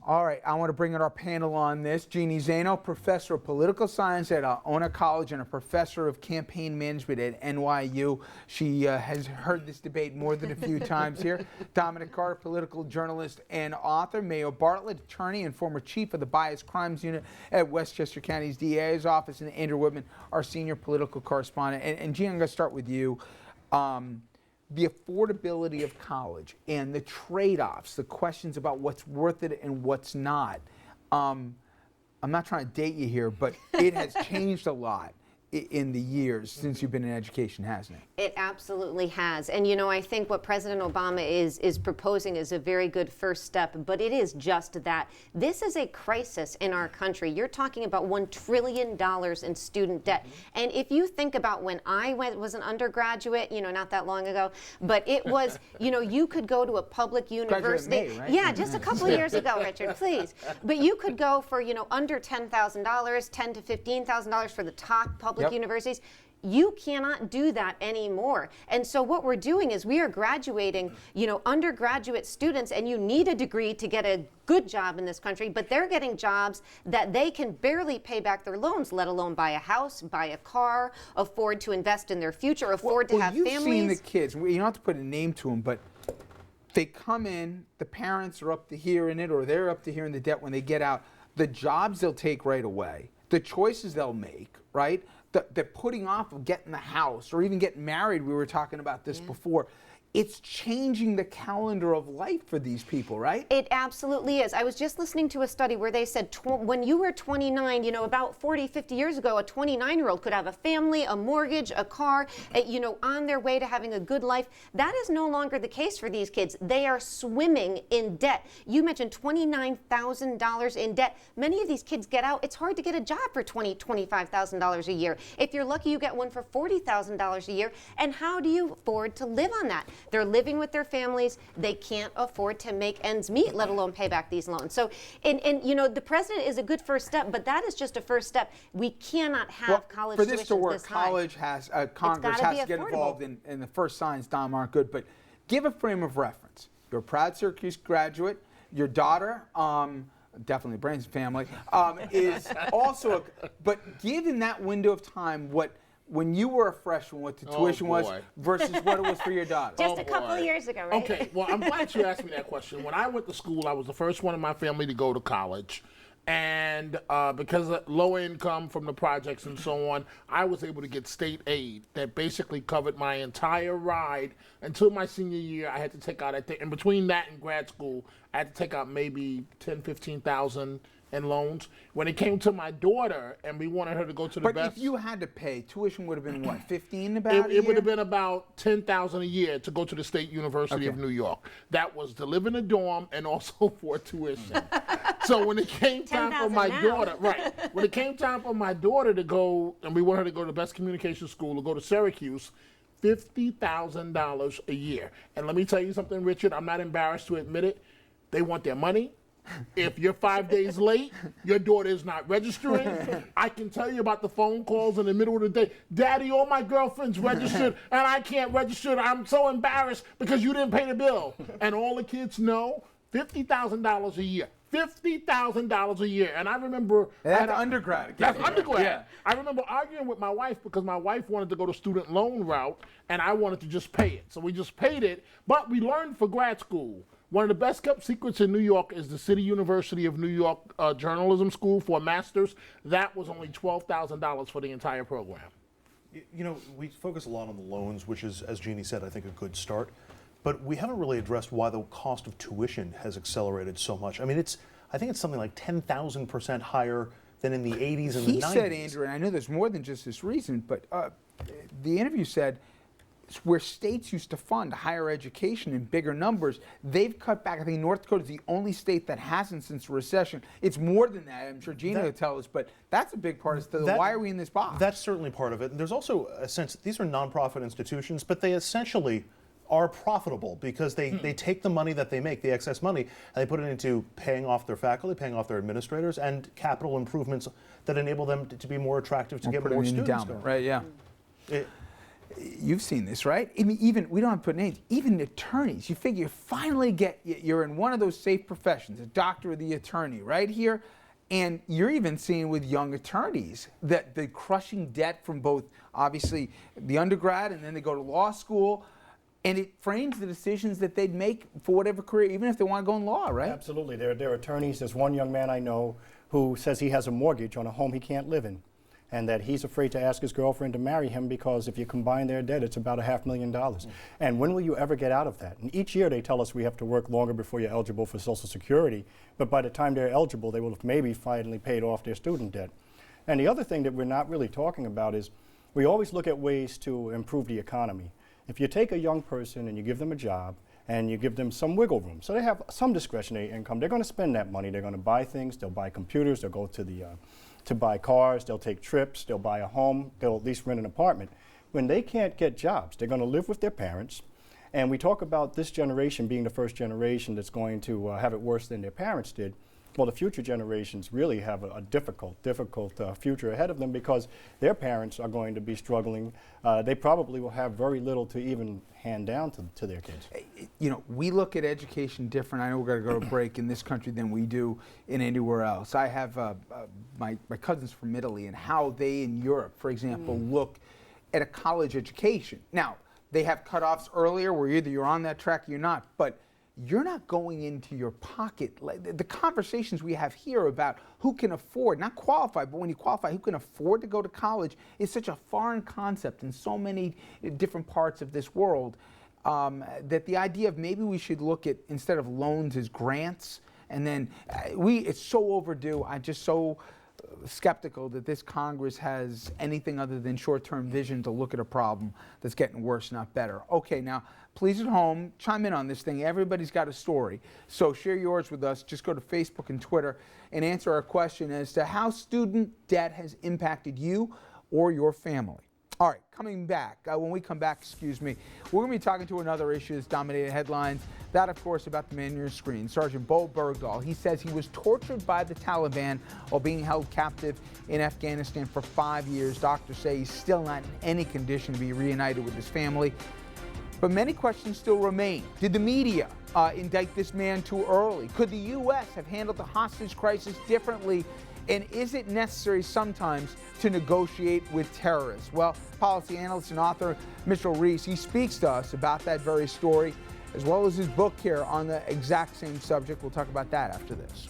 All right, I want to bring in our panel on this. Jeannie Zaino, professor of political science at Ona College and a professor of campaign management at NYU. She has heard this debate more than a few times here. Dominic Carter, political journalist and author. Mayo Bartlett, attorney and former chief of the Bias Crimes Unit at Westchester County's DA's office. And Andrew Whitman, our senior political correspondent. And Jeannie, I'm going to start with you. The affordability of college and the trade-offs, the questions about what's worth it and what's not. I'm not trying to date you here, but it has changed a lot in the years since you've been in education, hasn't it? It absolutely has. And you know, I think what President Obama is proposing is a very good first step, but it is just that. This is a crisis in our country. You're talking about $1 trillion in student debt. And if you think about when I was an undergraduate, you know, not that long ago, but it was, you know, you could go to a public university. May, right? Yeah, just a couple of years ago, Richard, please. But you could go for, you know, under $10,000, $10,000 to $15,000 for the top public universities. You cannot do that anymore. And so what we're doing is we are graduating, you know, undergraduate students, and you need a degree to get a good job in this country, but they're getting jobs that they can barely pay back their loans, let alone buy a house, buy a car, afford to invest in their future, afford to have families. You've seen the kids. You don't have to put a name to them, but they come in, the parents are up to here in it, or they're up to here in the debt when they get out. The jobs they'll take right away, the choices they'll make, right? The putting off of getting the house or even getting married, we were talking about this before. It's changing the calendar of life for these people, right? It absolutely is. I was just listening to a study where they said when you were 29, you know, about 40, 50 years ago, a 29-year-old could have a family, a mortgage, a car, you know, on their way to having a good life. That is no longer the case for these kids. They are swimming in debt. You mentioned $29,000 in debt. Many of these kids get out. It's hard to get a job for $20,000, $25,000 a year. If you're lucky, you get one for $40,000 a year. And how do you afford to live on that? They're living with their families. They can't afford to make ends meet, let alone pay back these loans. So, and you know, the president is a good first step, but that is just a first step. We cannot have college tuition this high. For this to work, college has, Congress has to get involved in the first signs, Dom, aren't good. But give a frame of reference. You're a proud Syracuse graduate. Your daughter, definitely Brain's family, is also, but given that window of time, when you were a freshman, what the tuition was versus what it was for your daughter? Just a couple of years ago, right? Okay, well, I'm glad you asked me that question. When I went to school, I was the first one in my family to go to college. And because of low income from the projects and so on, I was able to get state aid that basically covered my entire ride until my senior year. I had to take out, in between that and grad school, I had to take out maybe $10,000, $15,000 in loans. When it came to my daughter and we wanted her to go to the best. But if you had to pay, tuition would have been what, 15 It would have been about $10,000 a year to go to the State University of New York. That was to live in a dorm and also for tuition. So when it came time for my daughter, when it came time for my daughter to go, and we wanted her to go to the best communication school, to go to Syracuse, $50,000 a year. And let me tell you something, Richard, I'm not embarrassed to admit it. They want their money. If you're 5 days late, your daughter is not registering. I can tell you about the phone calls in the middle of the day. Daddy, all my girlfriends registered, and I can't register. I'm so embarrassed because you didn't pay the bill. And all the kids know, $50,000 a year. $50,000 a year. And I remember... That's undergrad. That's undergrad. Yeah. I remember arguing with my wife because my wife wanted to go the student loan route, and I wanted to just pay it. So we just paid it, but we learned for grad school. One of the best kept secrets in New York is the City University of New York Journalism School for a master's. That was only $12,000 for the entire program. You know, we focus a lot on the loans, which is, as Jeannie said, I think a good start. But we haven't really addressed why the cost of tuition has accelerated so much. I mean, I think it's something like 10,000% higher than in the 80s and the 90s. He said, Andrew, and I know there's more than just this reason, but the interview said where states used to fund higher education in bigger numbers, they've cut back. I think North Dakota is the only state that hasn't since the recession. It's more than that. I'm sure Gina will tell us, but that's a big part of it. Why are we in this box? That's certainly part of it. And there's also a sense that these are nonprofit institutions, but they essentially are profitable because they take the money that they make, the excess money, and they put it into paying off their faculty, paying off their administrators, and capital improvements that enable them to be more attractive to get more students going. Right, yeah. You've seen this, right? I mean, even, we don't have to put names, even attorneys. You figure you finally you're in one of those safe professions, a doctor or the attorney, right here. And you're even seeing with young attorneys that the crushing debt from both, obviously, the undergrad and then they go to law school. And it frames the decisions that they'd make for whatever career, even if they want to go in law, right? Absolutely. There are attorneys. There's one young man I know who says he has a mortgage on a home he can't live in, and that he's afraid to ask his girlfriend to marry him because if you combine their debt, it's about $500,000. And when will you ever get out of that? And each year they tell us we have to work longer before you're eligible for Social Security, but by the time they're eligible, they will have maybe finally paid off their student debt. And the other thing that we're not really talking about is we always look at ways to improve the economy. If you take a young person and you give them a job and you give them some wiggle room, so they have some discretionary income, they're going to spend that money. They're going to buy things. They'll buy computers. They'll go to buy cars. They'll take trips. They'll buy a home. They'll at least rent an apartment. When they can't get jobs, they're going to live with their parents. And we talk about this generation being the first generation that's going to have it worse than their parents did. Well, the future generations really have a difficult future ahead of them because their parents are going to be struggling. They probably will have very little to even hand down to their kids. You know, we look at education different. I know we're going to go to break in this country than we do in anywhere else. I have my cousins from Italy and how they in Europe, for example, look at a college education. Now, they have cutoffs earlier where either you're on that track or you're not, but you're not going into your pocket. The conversations we have here about who can afford, not qualify, but when you qualify, who can afford to go to college is such a foreign concept in so many different parts of this world that the idea of maybe we should look at, instead of loans, as grants, and then it's so overdue. I'm just so skeptical that this Congress has anything other than short-term vision to look at a problem that's getting worse, not better. Okay, now, please at home, chime in on this thing. Everybody's got a story. So share yours with us. Just go to Facebook and Twitter and answer our question as to how student debt has impacted you or your family. All right, coming back, when we come back, we're going to be talking to another issue that's dominated headlines. That, of course, about the man on your screen, Sergeant Bo Bergdahl. He says he was tortured by the Taliban while being held captive in Afghanistan for 5 years. Doctors say he's still not in any condition to be reunited with his family. But many questions still remain. Did the media indict this man too early? Could the U.S. have handled the hostage crisis differently? And is it necessary sometimes to negotiate with terrorists? Well, policy analyst and author Mitchell Reese, he speaks to us about that very story, as well as his book here on the exact same subject. We'll talk about that after this.